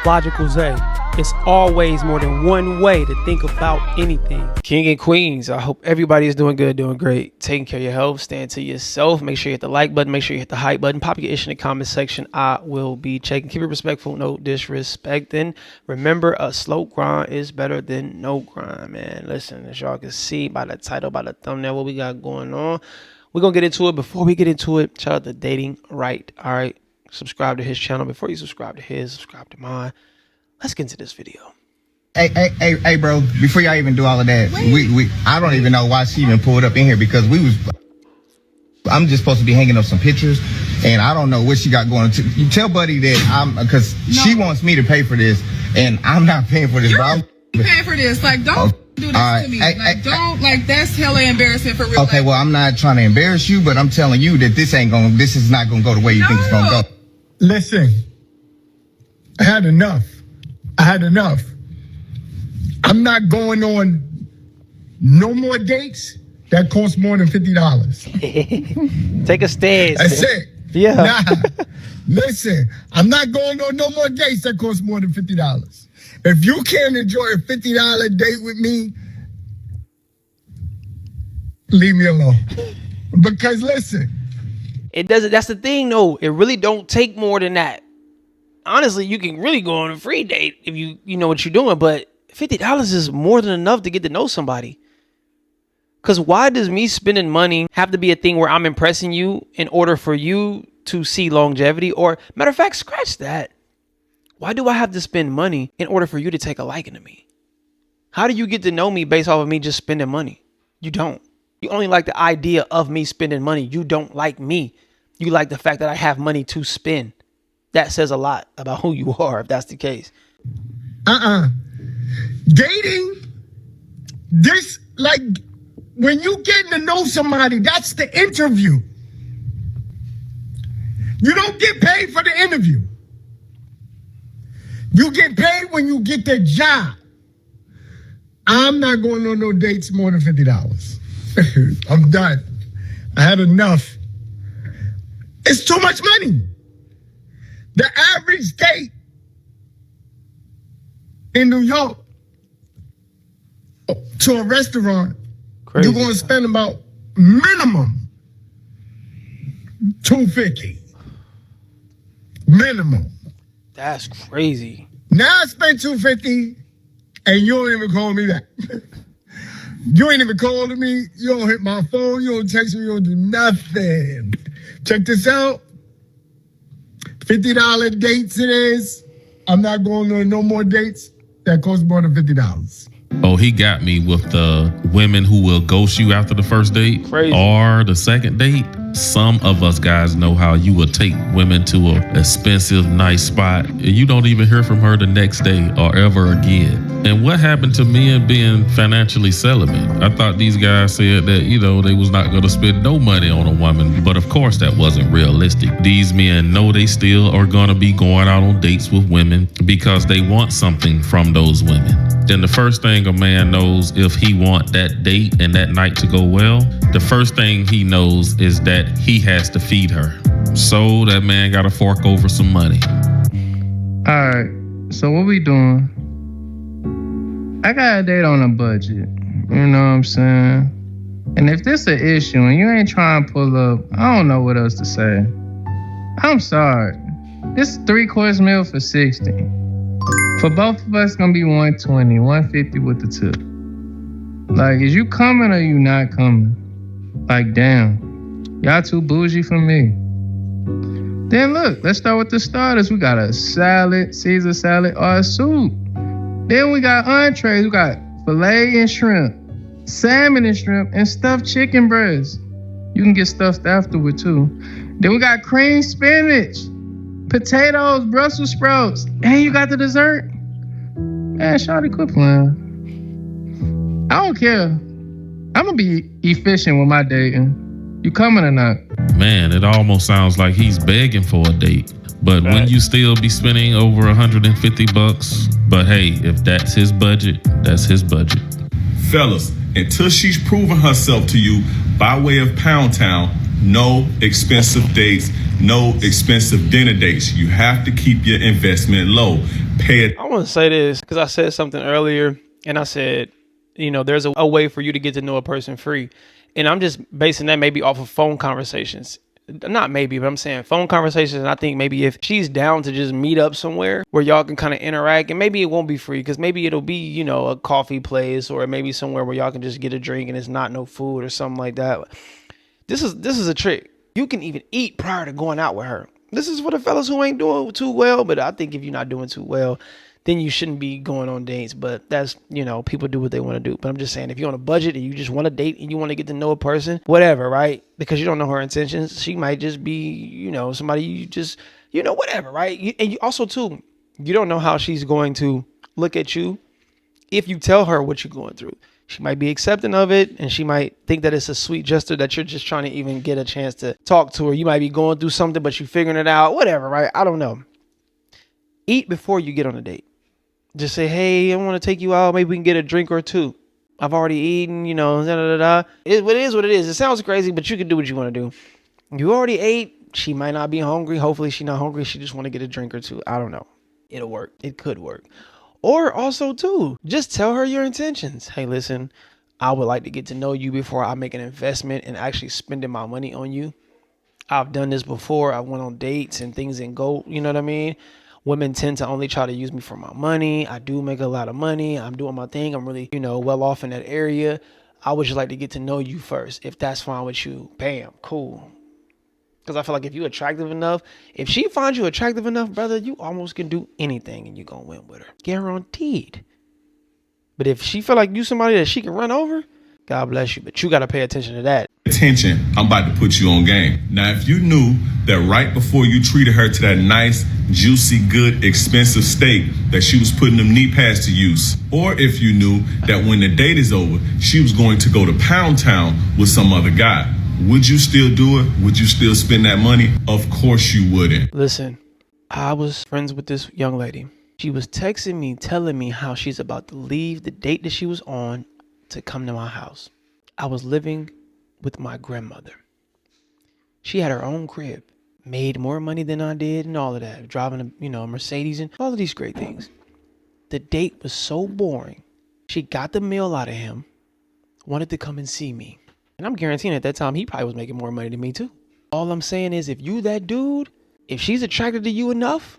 Logical Zay. It's always more than one way to think about anything. King and Queens, I hope everybody is doing good, doing great, taking care of your health, stand to yourself. Make sure you hit the like button, make sure you hit the hype button, pop your ish in the comment section. I will be checking. Keep it respectful, no disrespecting. Remember, a slow grind is better than no grind, man. Listen, as y'all can see by the title, by the thumbnail, what we got going on. We're going to get into it. Before we get into it, shout out to Dating Right. All right, subscribe to his channel. Before you subscribe to his, subscribe to mine. Let's get into this video. Hey, bro, before y'all even do all of that, I don't even know why she even pulled up in here, because I'm just supposed to be hanging up some pictures, and I don't know what she got going. You tell Buddy that because she wants me to pay for this, and I'm not paying for this, bro. You paying for this. Like, don't do this to me. That's hella embarrassing for real. Okay, well, I'm not trying to embarrass you, but I'm telling you that this is not gonna go the way you think it's gonna go. Listen, I had enough. I'm not going on no more dates that cost more than $50. Take a stance. That's it. Yeah. Nah. Listen, I'm not going on no more dates that cost more than $50. If you can't enjoy a $50 date with me, leave me alone. Because listen, it doesn't. That's the thing, though. It really don't take more than that. Honestly, you can really go on a free date if you know what you're doing, but $50 is more than enough to get to know somebody. Because why does me spending money have to be a thing where I'm impressing you in order for you to see longevity? Or matter of fact, scratch that. Why do I have to spend money in order for you to take a liking to me? How do you get to know me based off of me just spending money? You don't. You only like the idea of me spending money. You don't like me. You like the fact that I have money to spend. That says a lot about who you are, if that's the case. Dating, this, like, when you getting to know somebody, that's the interview. You don't get paid for the interview. You get paid when you get the job. I'm not going on no dates more than $50. I'm done. I had enough. It's too much money. The average date in New York to a restaurant, you're going to spend about minimum $250. Minimum. That's crazy. Now I spent $250 and you don't even call me back. You ain't even calling me. You don't hit my phone. You don't text me. You don't do nothing. Check this out. $50 dates it is. I'm not going on no more dates that cost more than $50. Oh, he got me with the women who will ghost you after the first date. Crazy. Or the second date. Some of us guys know how you will take women to an expensive, nice spot, and you don't even hear from her the next day or ever again. And what happened to men being financially celibate? I thought these guys said that, they was not going to spend no money on a woman. But of course, that wasn't realistic. These men know they still are going to be going out on dates with women because they want something from those women. Then the first thing a man knows, if he want that date and that night to go well, the first thing he knows is that he has to feed her. So that man got to fork over some money. All right, so what we doing? I got a date on a budget. You know what I'm saying? And if this an issue and you ain't trying to pull up, I don't know what else to say. I'm sorry. This 3-course meal for $60. For both of us, it's gonna be $120, $150 with the tip. Like, is you coming or you not coming? Like, damn. Y'all too bougie for me. Then look, let's start with the starters. We got a salad, Caesar salad, or a soup. Then we got entrees. We got filet and shrimp, salmon and shrimp, and stuffed chicken breast. You can get stuffed afterward too. Then we got cream spinach, potatoes, Brussels sprouts, and you got the dessert. Man, shawty, quit playing. I don't care. I'm gonna be efficient with my dating. You coming or not? Man, it almost sounds like he's begging for a date. But when you still be spending over $150, but hey, if that's his budget, that's his budget. Fellas, until she's proven herself to you by way of Pound Town, No expensive dates, no expensive dinner dates. You have to keep your investment low. Pay it. I want to say this because I said something earlier, and I said, there's a way for you to get to know a person free. And I'm just basing that maybe off of phone conversations. Not maybe, but I'm saying phone conversations. And I think maybe if she's down to just meet up somewhere where y'all can kind of interact, and maybe it won't be free because maybe it'll be, a coffee place, or maybe somewhere where y'all can just get a drink and it's not no food or something like that. This is a trick. You can even eat prior to going out with her. This is for the fellas who ain't doing too well, but I think if you're not doing too well, then you shouldn't be going on dates. But that's, people do what they want to do. But I'm just saying, if you're on a budget and you just want to date and you want to get to know a person, whatever, right? Because you don't know her intentions. She might just be, somebody you just, whatever, right? And you also, too, you don't know how she's going to look at you if you tell her what you're going through. She might be accepting of it, and she might think that it's a sweet gesture that you're just trying to even get a chance to talk to her. You might be going through something, but you're figuring it out, whatever, right? I don't know. Eat before you get on a date. Just say, hey, I want to take you out. Maybe we can get a drink or two. I've already eaten, da da da. It is what it is. It sounds crazy, but you can do what you want to do. You already ate. She might not be hungry. Hopefully she's not hungry. She just want to get a drink or two. I don't know. It'll work. It could work. Or also, too, just tell her your intentions. Hey, listen, I would like to get to know you before I make an investment and actually spending my money on you. I've done this before. I went on dates and things didn't go, you know what I mean? Women tend to only try to use me for my money. I do make a lot of money. I'm doing my thing. I'm really, well off in that area. I would just like to get to know you first. If that's fine with you, bam, cool. Because I feel like if you're attractive enough, if she finds you attractive enough, brother, you almost can do anything and you're going to win with her. Guaranteed. But if she feel like you somebody that she can run over, God bless you. But you got to pay attention to that. Attention, I'm about to put you on game. Now, if you knew that right before you treated her to that nice, juicy, good, expensive steak that she was putting them knee pads to use, or if you knew that when the date is over, she was going to go to Pound Town with some other guy, would you still do it? Would you still spend that money? Of course you wouldn't. Listen, I was friends with this young lady. She was texting me, telling me how she's about to leave the date that she was on to come to my house. I was living with my grandmother. She had her own crib, made more money than I did and all of that, driving a Mercedes and all of these great things. The date was so boring. She got the meal out of him, wanted to come and see me. And I'm guaranteeing at that time, he probably was making more money than me too. All I'm saying is if you that dude, if she's attracted to you enough,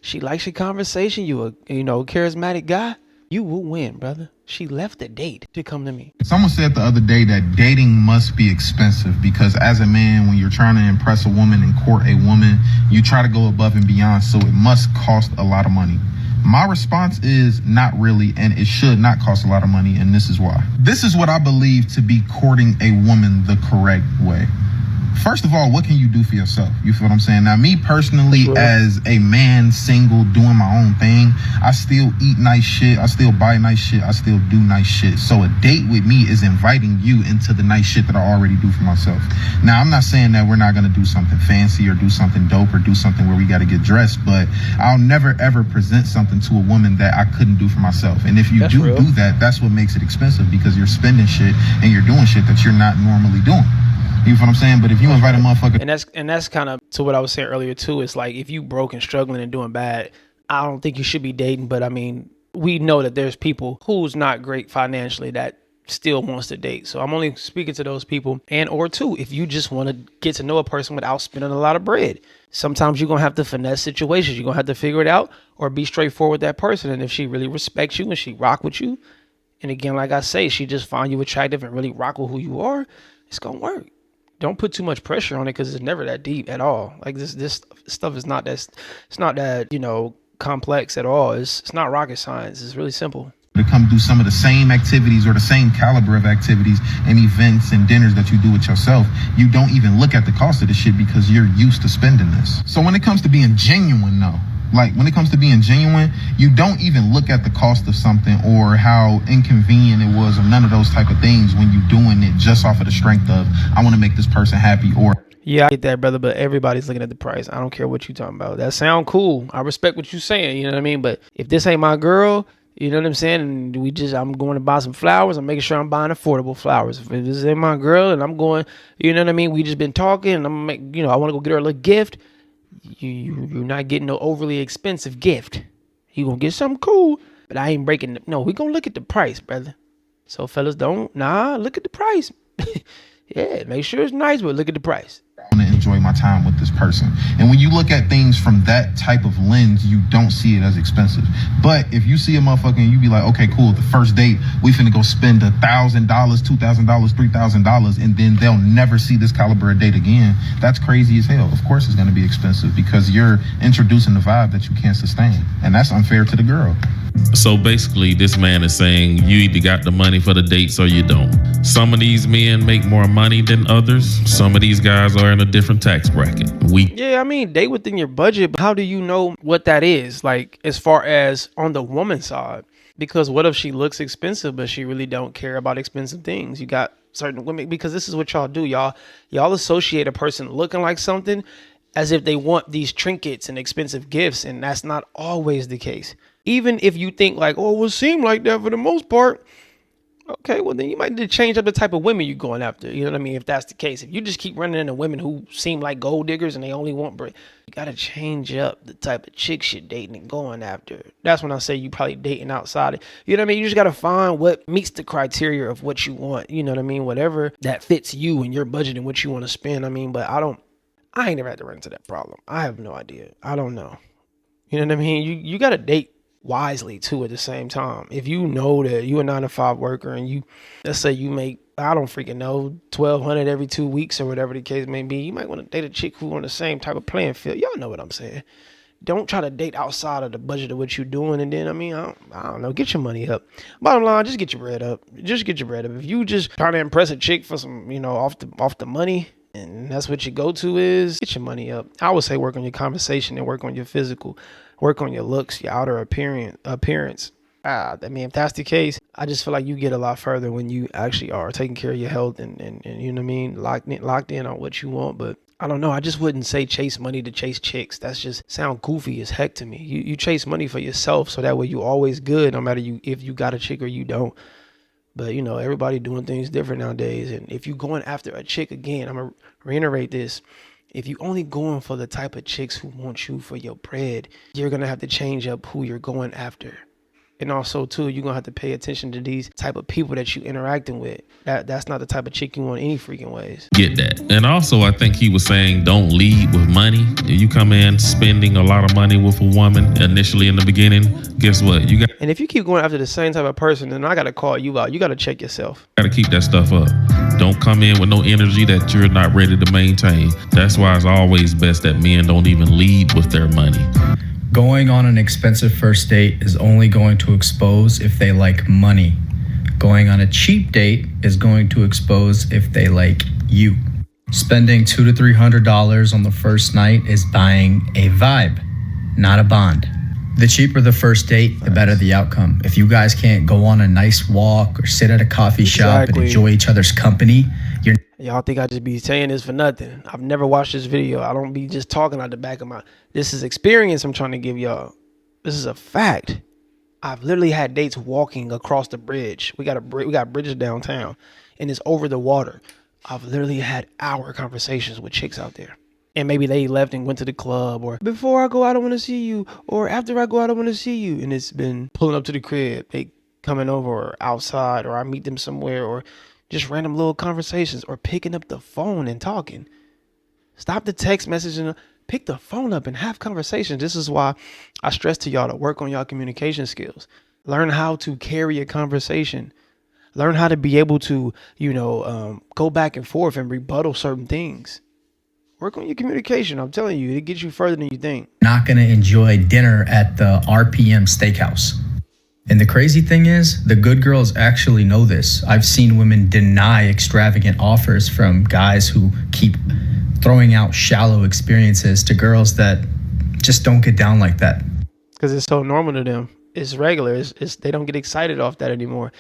she likes your conversation, you a charismatic guy, you will win, brother. She left the date to come to me. Someone said the other day that dating must be expensive because as a man, when you're trying to impress a woman and court a woman, you try to go above and beyond. So it must cost a lot of money. My response is not really, and it should not cost a lot of money, and this is why. This is what I believe to be courting a woman the correct way. First of all, what can you do for yourself? You feel what I'm saying? Now, me personally, as a man, single, doing my own thing, I still eat nice shit. I still buy nice shit. I still do nice shit. So a date with me is inviting you into the nice shit that I already do for myself. Now, I'm not saying that we're not going to do something fancy or do something dope or do something where we got to get dressed, but I'll never, ever present something to a woman that I couldn't do for myself. And if you do that, that's what makes it expensive because you're spending shit and you're doing shit that you're not normally doing. You know what I'm saying? But if you invite a motherfucker, and that's kind of to what I was saying earlier too. It's like if you broke and struggling and doing bad, I don't think you should be dating. But I mean, we know that there's people who's not great financially that still wants to date. So I'm only speaking to those people. And or two, if you just want to get to know a person without spending a lot of bread, sometimes you're gonna have to finesse situations. You're gonna have to figure it out or be straightforward with that person. And if she really respects you and she rock with you, and again, like I say, she just find you attractive and really rock with who you are, it's gonna work. Don't put too much pressure on it because it's never that deep at all. Like this stuff is not that, it's not that, complex at all. It's not rocket science. It's really simple. To come do some of the same activities or the same caliber of activities and events and dinners that you do with yourself, you don't even look at the cost of the shit because you're used to spending this. So when it comes to being genuine though, you don't even look at the cost of something or how inconvenient it was or none of those type of things when you're doing it just off of the strength of, I want to make this person happy or. Yeah, I get that, brother, but everybody's looking at the price. I don't care what you're talking about. That sound cool. I respect what you're saying, you know what I mean? But if this ain't my girl, You know what I'm saying? And I'm going to buy some flowers. I'm making sure I'm buying affordable flowers. If this is my girl and I'm going, you know what I mean? We just been talking and I want to go get her a little gift. You're not getting no overly expensive gift. You gonna get something cool, but I ain't breaking. No, we gonna look at the price, brother. So fellas, look at the price. Yeah, make sure it's nice, but look at the price. I want to enjoy my time with this person. And when you look at things from that type of lens, you don't see it as expensive. But if you see a motherfucker and you be like, okay, cool, the first date, we finna go spend $1,000, $2,000, $3,000, and then they'll never see this caliber of date again. That's crazy as hell. Of course it's gonna be expensive because you're introducing the vibe that you can't sustain. And that's unfair to the girl. So basically, this man is saying you either got the money for the dates or you don't. Some of these men make more money than others. Some of these guys are in a different tax bracket. Yeah, I mean, date within your budget. But how do you know what that is? Like, as far as on the woman's side, because what if she looks expensive, but she really don't care about expensive things? You got certain women, because this is what y'all do. Y'all associate a person looking like something as if they want these trinkets and expensive gifts. And that's not always the case. Even if you think like, oh, it would seem like that for the most part. Okay, well, then you might need to change up the type of women you're going after. You know what I mean? If that's the case, if you just keep running into women who seem like gold diggers and they only want bread, you got to change up the type of chicks you're dating and going after. That's when I say you probably dating outside. You know what I mean? You just got to find what meets the criteria of what you want. You know what I mean? Whatever that fits you and your budget and what you want to spend. I mean, but I ain't never had to run into that problem. I have no idea. I don't know. You know what I mean? You got to date wisely too at the same time. If you know that you a 9-to-5 worker and let's say you make, I don't freaking know, $1,200 every 2 weeks or whatever the case may be, you might want to date a chick who on the same type of playing field. Y'all know what I'm saying. Don't try to date outside of the budget of what you're doing. And then, I mean, I don't know, get your money up. Bottom line, just get your bread up. Just get your bread up. If you just trying to impress a chick for some, off the money, and that's what your go-to is, get your money up. I would say work on your conversation and work on your physical. Work on your looks, your outer appearance. I mean, if that's the case, I just feel like you get a lot further when you actually are taking care of your health and you know what I mean, locked in on what you want. But I don't know. I just wouldn't say chase money to chase chicks. That's just sound goofy as heck to me. You chase money for yourself, so that way you always good, no matter if you got a chick or you don't. But everybody doing things different nowadays. And if you going after a chick again, I'm gonna reiterate this. If you only going for the type of chicks who want you for your bread, you're going to have to change up who you're going after. And also, too, you're going to have to pay attention to these type of people that you interacting with. That's not the type of chick you want any freaking ways. Get that. And also, I think he was saying don't lead with money. If you come in spending a lot of money with a woman initially in the beginning, guess what? And if you keep going after the same type of person, then I got to call you out. You got to check yourself. Got to keep that stuff up. Don't come in with no energy that you're not ready to maintain. That's why it's always best that men don't even lead with their money. Going on an expensive first date is only going to expose if they like money. Going on a cheap date is going to expose if they like you. Spending $200 to $300 on the first night is buying a vibe, not a bond. The cheaper the first date, the better the outcome. If you guys can't go on a nice walk or sit at a coffee shop and enjoy each other's company, y'all think I just be saying this for nothing. I've never watched this video. I don't be just talking out the back of my... This is experience I'm trying to give y'all. This is a fact. I've literally had dates walking across the bridge. We got bridges downtown, and it's over the water. I've literally had hour conversations with chicks out there. And maybe they left and went to the club, or before I go out, I want to see you, or after I go out, I want to see you. And it's been pulling up to the crib, they coming over or outside, or I meet them somewhere, or just random little conversations, or picking up the phone and talking. Stop the text messaging, pick the phone up and have conversations. This is why I stress to y'all to work on y'all communication skills. Learn how to carry a conversation. Learn how to be able to, go back and forth and rebuttal certain things. Work on your communication. I'm telling you, it gets you further than you think. Not going to enjoy dinner at the RPM Steakhouse. And the crazy thing is, the good girls actually know this. I've seen women deny extravagant offers from guys who keep throwing out shallow experiences to girls that just don't get down like that. Because it's so normal to them. It's regular. They don't get excited off that anymore.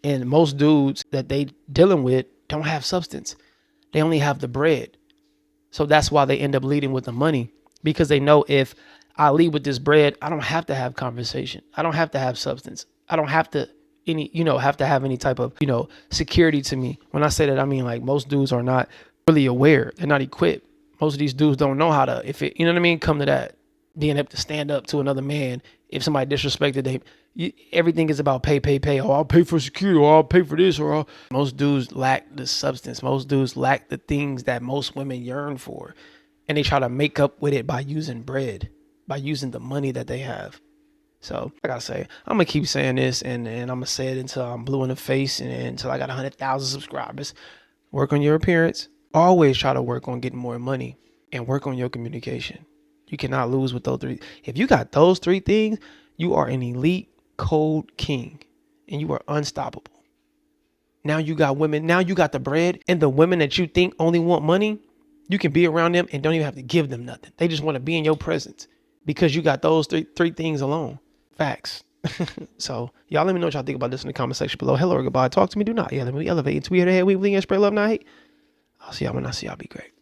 And most dudes that they dealing with don't have substance. They only have the bread. So that's why they end up leading with the money, because they know if I lead with this bread. I don't have to have conversation. I don't have to have substance. I don't have to have to have any type of, security to me. When I say that, I mean like most dudes are not really aware. They're not equipped. Most of these dudes don't know how to, come to that, being able to stand up to another man. If somebody disrespected, everything is about pay. Oh, I'll pay for security, or I'll pay for this, most dudes lack the substance. Most dudes lack the things that most women yearn for. And they try to make up with it by using bread, by using the money that they have. So I gotta say, I'm gonna keep saying this, and I'm gonna say it until I'm blue in the face and until I got 100,000 subscribers. Work on your appearance. Always try to work on getting more money and work on your communication. You cannot lose with those three. If you got those three things, you are an elite cold king and you are unstoppable. Now you got women. Now you got the bread, and the women that you think only want money, you can be around them and don't even have to give them nothing. They just want to be in your presence because you got those three things alone. Facts. So y'all let me know what y'all think about this in the comment section below. Hello or goodbye. Talk to me. Do not. Yeah, let me elevate until we hear the head. We bling and spray love, not hate. I'll see y'all when I see y'all. Be great.